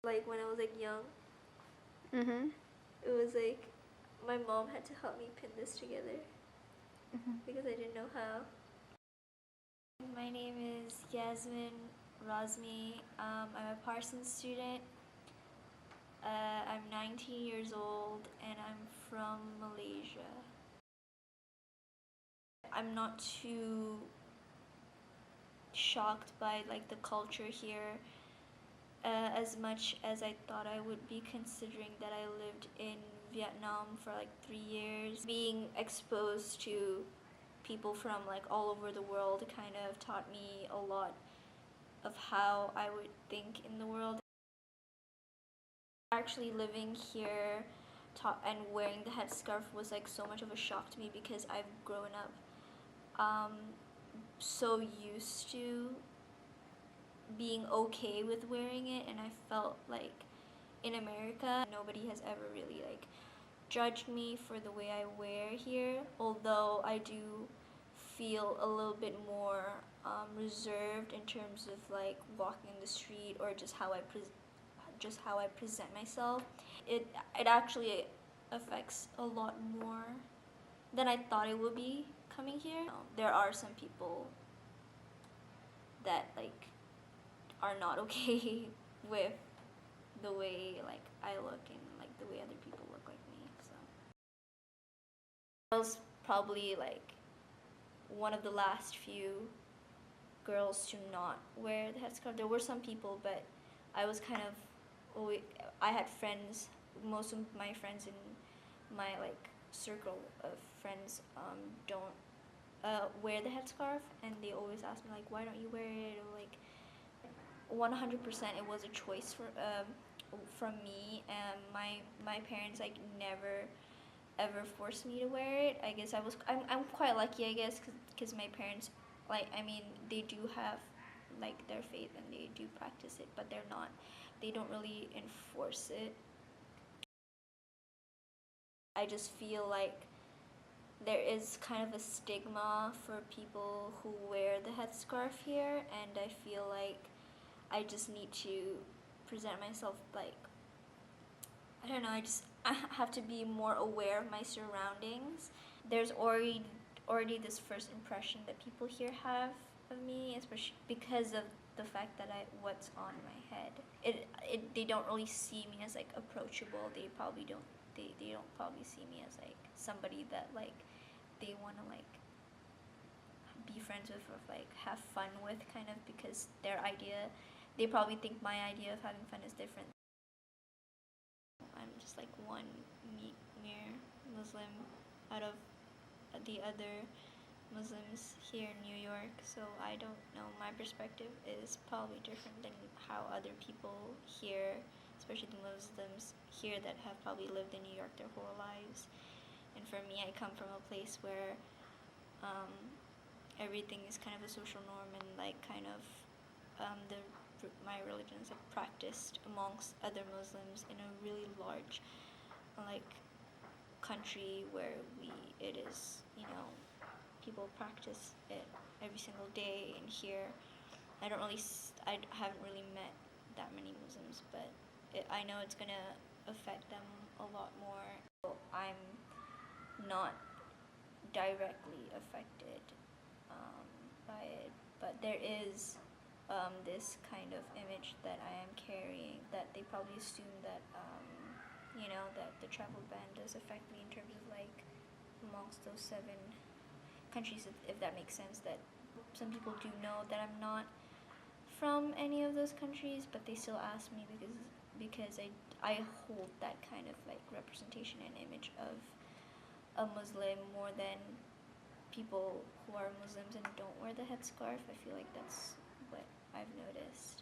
Like when I was like young, Mhm. it was like my mom had to help me pin this together because I didn't know how. My name is Yasmin Razmi. I'm a Parsons student. I'm 19 years old and I'm from Malaysia. I'm not too shocked by like the culture here as much as I thought I would be, considering that I lived in Vietnam for like 3 years. Being exposed to people from like all over the world kind of taught me a lot of how I would think in the world. Actually living here and wearing the headscarf was like so much of a shock to me because I've grown up so used to being okay with wearing it, and I felt like in America nobody has ever really like judged me for the way I wear here, although I do feel a little bit more reserved in terms of like walking in the street or just how I present myself. It actually affects a lot more than I thought it would be coming here. There are some people that like are not okay with the way like I look and like the way other people look like me. So I was probably like one of the last few girls to not wear the headscarf. There were some people, but I was kind of always, I had friends. Most of my friends in my like circle of friends don't wear the headscarf, and they always ask me like, why don't you wear it? Or like 100% it was a choice from me, and my parents like never ever forced me to wear it. I guess I'm quite lucky, I guess, because my parents, like, I mean, they do have like their faith and they do practice it, but they don't really enforce it. I just feel like there is kind of a stigma for people who wear the headscarf here, and I feel like I just need to present myself like, I don't know, I have to be more aware of my surroundings. There's already this first impression that people here have of me, especially because of the fact that what's on my head. They don't really see me as like approachable. They don't probably see me as like somebody that like they want to like be friends with or like have fun with, kind of, because they probably think my idea of having fun is different. I'm just like one mere Muslim out of the other Muslims here in New York, so I don't know. My perspective is probably different than how other people here, especially the Muslims here that have probably lived in New York their whole lives. And for me, I come from a place where everything is kind of a social norm, and like kind of my religion is like practiced amongst other Muslims in a really large like country where it is, people practice it every single day. And here I haven't really met that many Muslims, but I know it's gonna affect them a lot more. I'm not directly affected by it, but there is this kind of image that I am carrying, that they probably assume that that the travel ban does affect me in terms of like amongst those 7 countries, if that makes sense. That some people do know that I'm not from any of those countries, but they still ask me because I hold that kind of like representation and image of a Muslim more than people who are Muslims and don't wear the headscarf. I feel like that's what I've noticed.